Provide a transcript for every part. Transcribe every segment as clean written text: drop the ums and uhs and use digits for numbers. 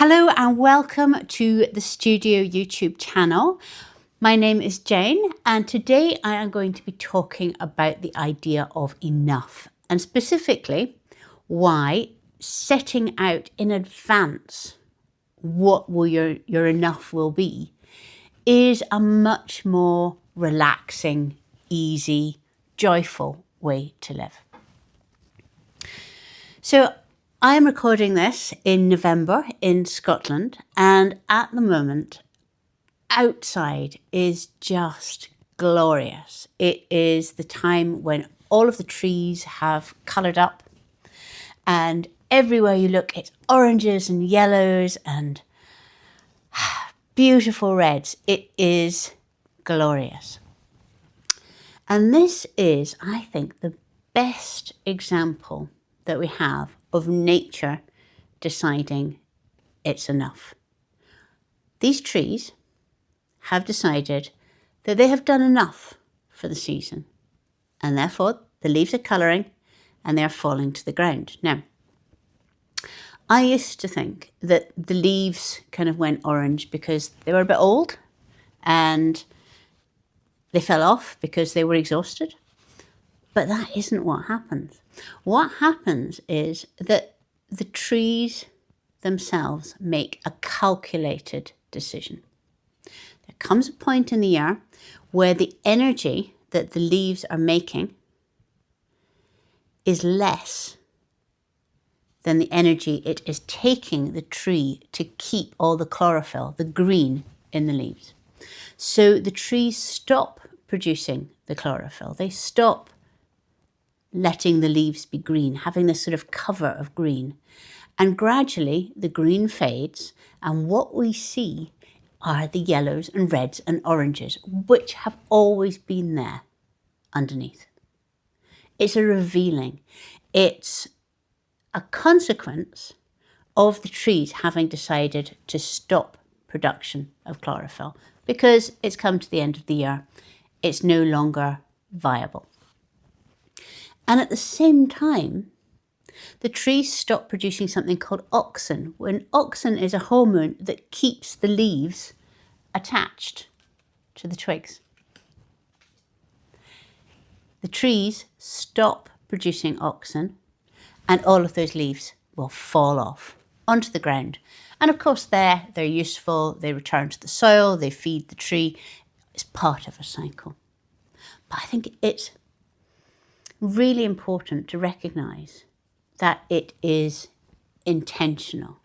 Hello and welcome to the Studio YouTube channel. My name is Jane and today I am going to be talking about the idea of enough and specifically why setting out in advance what will your enough will be is a much more relaxing, easy, joyful way to live. So I'm recording this in November in Scotland, and at the moment, outside is just glorious. It is the time when all of the trees have coloured up, and everywhere you look, it's oranges and yellows and beautiful reds. It is glorious. And this is, I think, the best example that we have of nature deciding it's enough. These trees have decided that they have done enough for the season, and therefore the leaves are colouring and they are falling to the ground. Now, I used to think that the leaves kind of went orange because they were a bit old and they fell off because they were exhausted. But that isn't what happens. What happens is that the trees themselves make a calculated decision. There comes a point in the year where the energy that the leaves are making is less than the energy it is taking the tree to keep all the chlorophyll, the green, in the leaves. So the trees stop producing the chlorophyll. They stop letting the leaves be green, having this sort of cover of green. And gradually the green fades, and what we see are the yellows and reds and oranges, which have always been there underneath. It's a revealing. It's a consequence of the trees having decided to stop production of chlorophyll because it's come to the end of the year. It's no longer viable. And at the same time, the trees stop producing something called auxin. When auxin is a hormone that keeps the leaves attached to the twigs. The trees stop producing auxin and all of those leaves will fall off onto the ground. And of course they're useful, they return to the soil, they feed the tree. It's part of a cycle. But I think it's really important to recognise that it is intentional,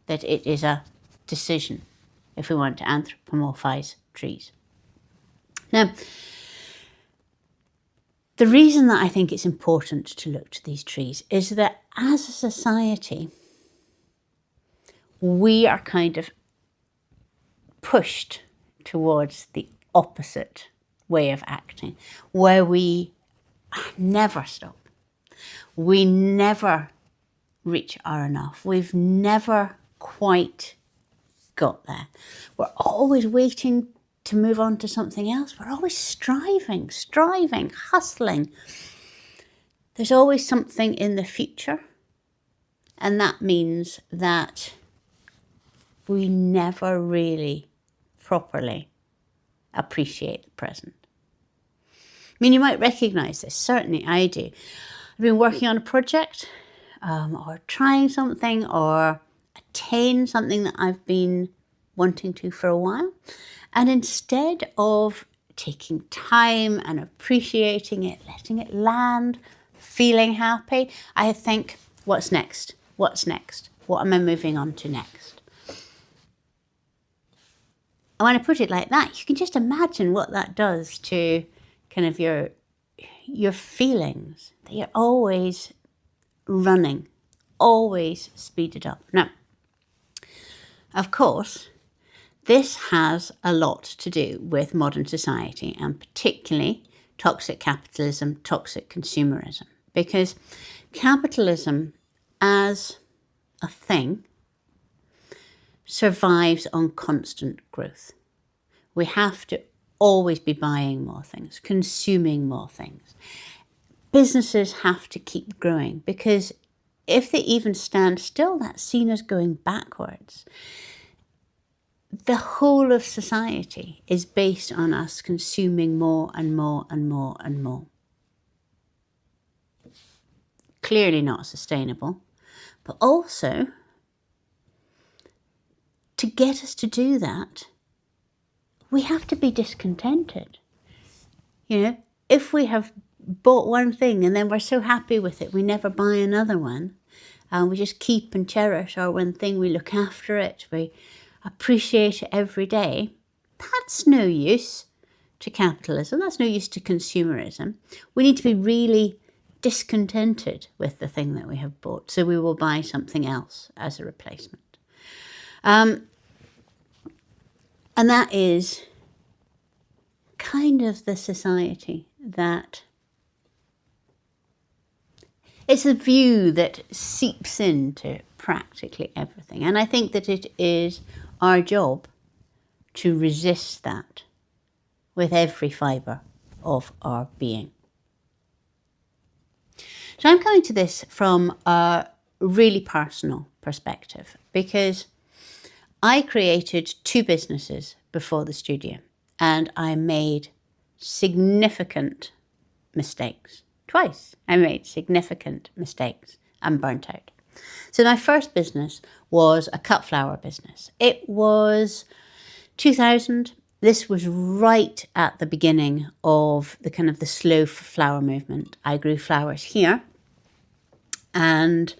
that it is a decision if we want to anthropomorphise trees. Now, the reason that I think it's important to look to these trees is that as a society, we are kind of pushed towards the opposite way of acting, where we never stop. We never reach our enough. We've never quite got there. We're always waiting to move on to something else. We're always striving, hustling. There's always something in the future. And that means that we never really properly appreciate the present. I mean, you might recognise this. Certainly I do. I've been working on a project or trying something or attain something that I've been wanting to for a while. And instead of taking time and appreciating it, letting it land, feeling happy, I think, what's next? What's next? What am I moving on to next? And when I put it like that, you can just imagine what that does to kind of your feelings, that you're always running, always speeded up. Now, of course, this has a lot to do with modern society and particularly toxic capitalism, toxic consumerism, because capitalism as a thing survives on constant growth. We have to always be buying more things, consuming more things. Businesses have to keep growing because if they even stand still, that's seen as going backwards. The whole of society is based on us consuming more and more and more and more. Clearly not sustainable, but also to get us to do that, we have to be discontented. You know, if we have bought one thing and then we're so happy with it, we never buy another one, and we just keep and cherish our one thing, we look after it, we appreciate it every day, that's no use to capitalism, that's no use to consumerism. We need to be really discontented with the thing that we have bought, so we will buy something else as a replacement. And that is kind of the society that, it's a view that seeps into practically everything. And I think that it is our job to resist that with every fibre of our being. So I'm coming to this from a really personal perspective, because I created 2 businesses before the studio, and I made significant mistakes. Twice I made significant mistakes and burnt out. So my first business was a cut flower business. It was 2000. This was right at the beginning of the kind of the slow flower movement. I grew flowers here, and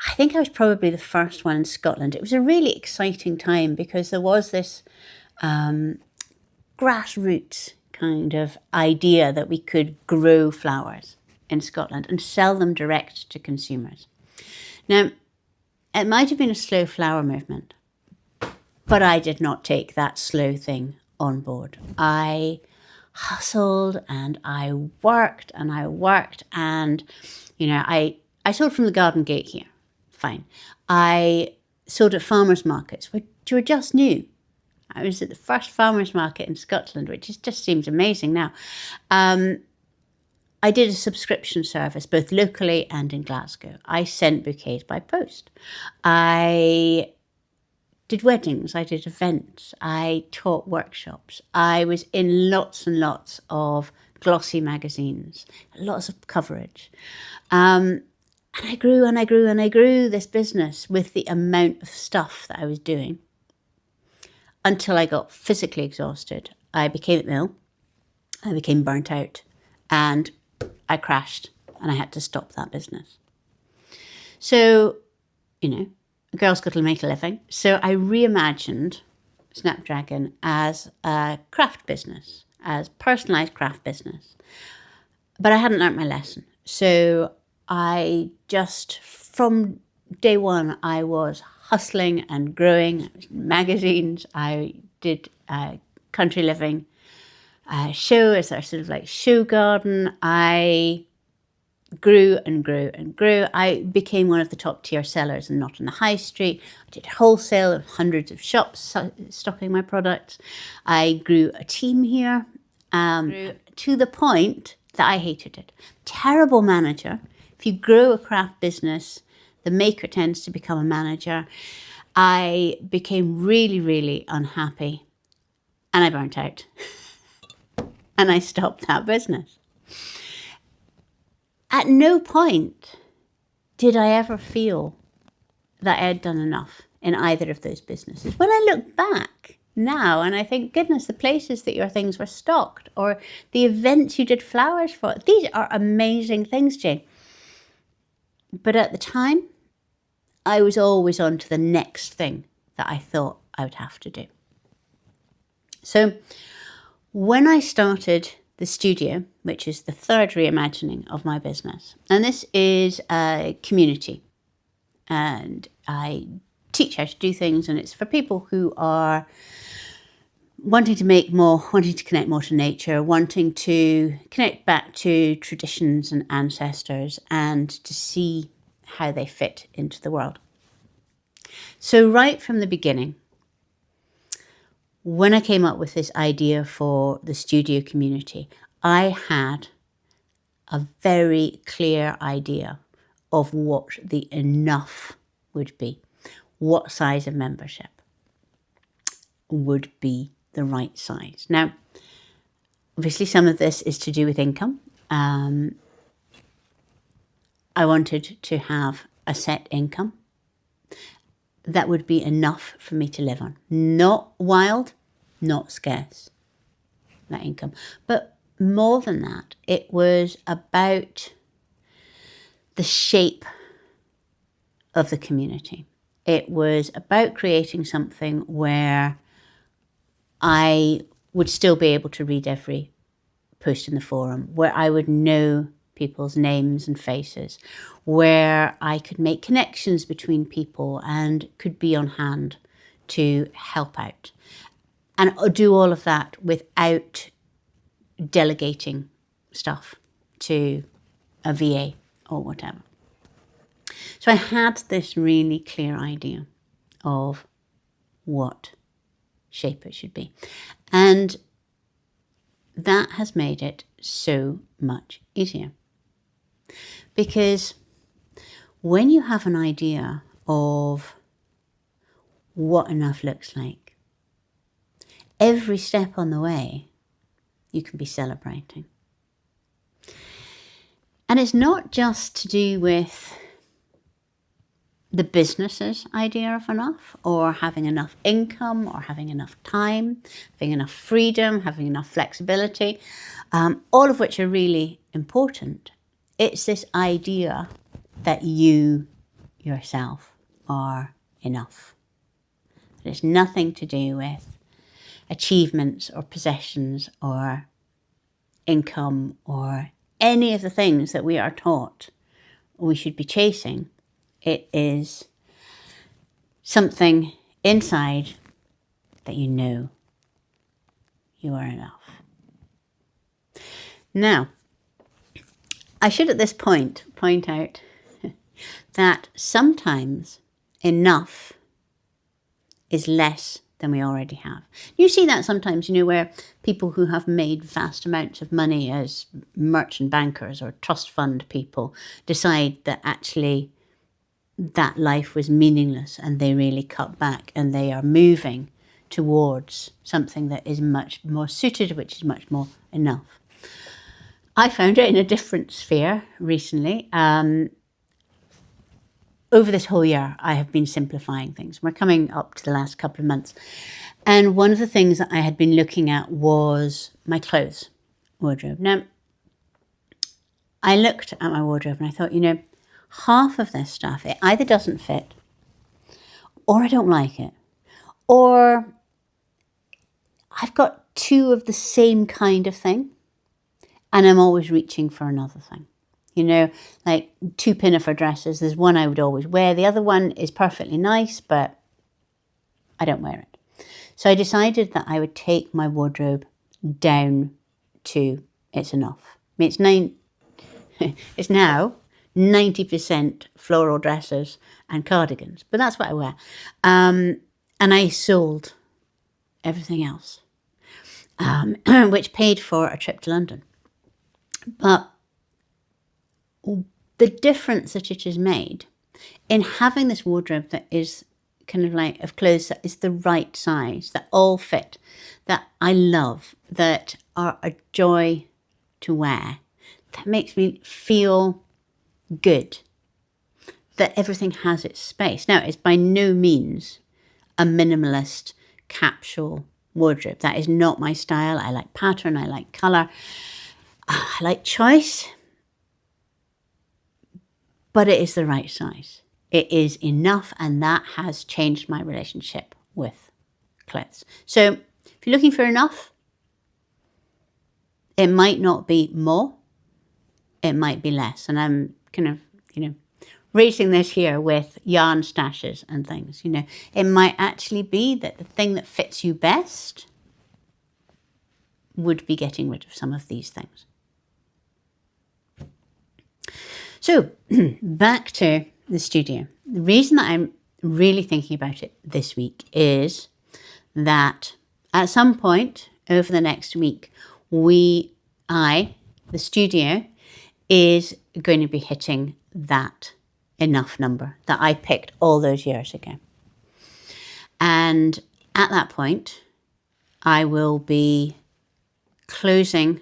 I think I was probably the first one in Scotland. It was a really exciting time because there was this grassroots kind of idea that we could grow flowers in Scotland and sell them direct to consumers. Now, it might have been a slow flower movement, but I did not take that slow thing on board. I hustled and I worked and you know, I sold from the garden gate here. Fine. I sold at farmers markets, which were just new. I was at the first farmers market in Scotland, which just seems amazing now. I did a subscription service, both locally and in Glasgow. I sent bouquets by post. I did weddings, I did events, I taught workshops. I was in lots and lots of glossy magazines, lots of coverage. And I grew and I grew and I grew this business with the amount of stuff that I was doing until I got physically exhausted. I became ill, I became burnt out, and I crashed and I had to stop that business. So, you know, a girl's got to make a living. So I reimagined Snapdragon as a craft business, as personalised craft business. But I hadn't learnt my lesson. So I just, from day one, I was hustling and growing. I was in magazines. I did country living show as our sort of like show garden. I grew and grew and grew. I became one of the top tier sellers and not on the high street. I did wholesale of hundreds of shops stocking my products. I grew a team here to the point that I hated it. Terrible manager. If you grow a craft business, the maker tends to become a manager. I became really, really unhappy and I burnt out. And I stopped that business. At no point did I ever feel that I had done enough in either of those businesses. When I look back now and I think, goodness, the places that your things were stocked or the events you did flowers for, these are amazing things, Jane. But at the time, I was always on to the next thing that I thought I would have to do. So when I started the studio, which is the third reimagining of my business, and this is a community, and I teach how to do things, and it's for people who are wanting to make more, wanting to connect more to nature, wanting to connect back to traditions and ancestors, and to see how they fit into the world. So right from the beginning, when I came up with this idea for the studio community, I had a very clear idea of what the enough would be. What size of membership would be the right size. Now, obviously some of this is to do with income. I wanted to have a set income that would be enough for me to live on. Not wild, not scarce, that income. But more than that, it was about the shape of the community. It was about creating something where I would still be able to read every post in the forum, where I would know people's names and faces, where I could make connections between people and could be on hand to help out. And do all of that without delegating stuff to a VA or whatever. So I had this really clear idea of what shape it should be. And that has made it so much easier. Because when you have an idea of what enough looks like, every step on the way, you can be celebrating. And it's not just to do with the business's idea of enough, or having enough income, or having enough time, having enough freedom, having enough flexibility, all of which are really important. It's this idea that you yourself are enough. It's nothing to do with achievements or possessions or income or any of the things that we are taught we should be chasing. It is something inside that you know you are enough. Now, I should at this point out that sometimes enough is less than we already have. You see that sometimes, where people who have made vast amounts of money as merchant bankers or trust fund people decide that actually that life was meaningless and they really cut back and they are moving towards something that is much more suited, which is much more enough. I found it in a different sphere recently. Over this whole year, I have been simplifying things. We're coming up to the last couple of months. And one of the things that I had been looking at was my clothes wardrobe. Now, I looked at my wardrobe and I thought, half of this stuff, it either doesn't fit, or I don't like it, or I've got two of the same kind of thing, and I'm always reaching for another thing. Like two pinafore dresses. There's one I would always wear. The other one is perfectly nice, but I don't wear it. So I decided that I would take my wardrobe down to it's enough. I mean, it's now 90% floral dresses and cardigans, but that's what I wear. And I sold everything else, which paid for a trip to London. But the difference that it has made in having this wardrobe that is kind of like of clothes that is the right size, that all fit, that I love, that are a joy to wear, that makes me feel good, that everything has its space. Now, it's by no means a minimalist capsule wardrobe. That is not my style. I like pattern, I like colour, I like choice, but it is the right size. It is enough, and that has changed my relationship with clothes. So if you're looking for enough, it might not be more, it might be less. And I'm kind of, raising this here with yarn stashes and things. It might actually be that the thing that fits you best would be getting rid of some of these things. So back to the studio. The reason that I'm really thinking about it this week is that at some point over the next week, the studio, is going to be hitting that enough number that I picked all those years ago. And at that point, I will be closing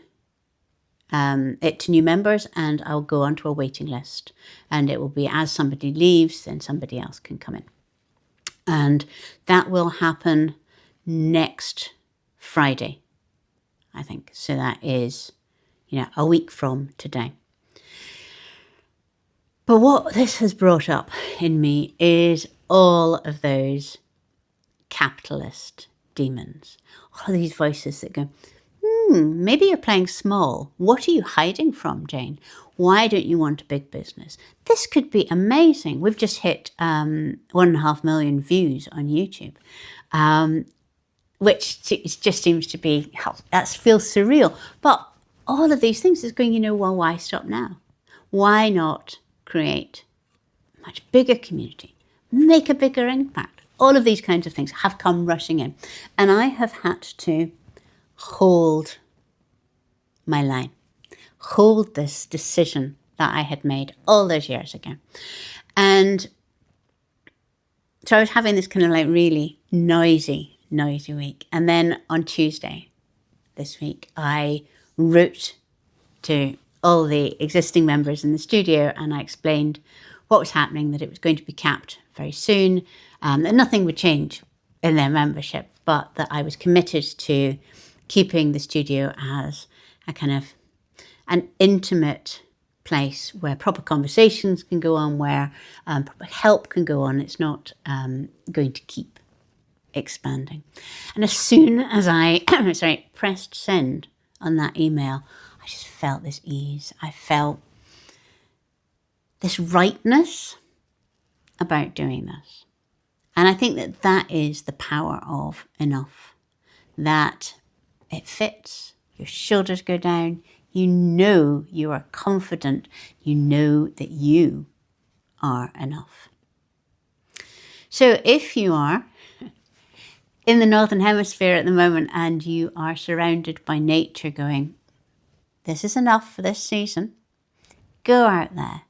it to new members, and I'll go onto a waiting list. And it will be as somebody leaves, then somebody else can come in. And that will happen next Friday, I think. So that is, a week from today. But what this has brought up in me is all of those capitalist demons, all of these voices that go, maybe you're playing small. What are you hiding from, Jane? Why don't you want a big business? This could be amazing. We've just hit 1.5 million views on YouTube, which just seems to be, that feels surreal. But all of these things is going, well, why stop now? Why not create a much bigger community, make a bigger impact? All of these kinds of things have come rushing in. And I have had to hold my line, hold this decision that I had made all those years ago. And so I was having this kind of like really noisy week. And then on Tuesday this week, I wrote to all the existing members in the studio and I explained what was happening, that it was going to be capped very soon, that nothing would change in their membership, but that I was committed to keeping the studio as a kind of an intimate place where proper conversations can go on, where proper help can go on. It's not going to keep expanding. And as soon as I pressed send on that email, I just felt this ease. I felt this rightness about doing this. And I think that that is the power of enough, that it fits, your shoulders go down, you are confident, you know that you are enough. So if you are in the Northern Hemisphere at the moment and you are surrounded by nature going, this is enough for this season, go out there,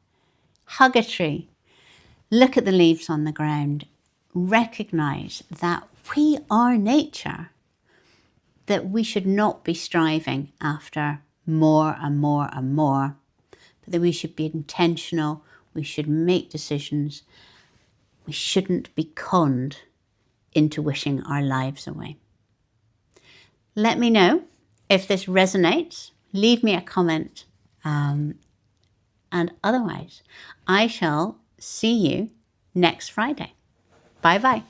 hug a tree, look at the leaves on the ground, recognize that we are nature, that we should not be striving after more and more and more, but that we should be intentional, we should make decisions, we shouldn't be conned into wishing our lives away. Let me know if this resonates, leave me a comment, and otherwise I shall see you next Friday. Bye-bye.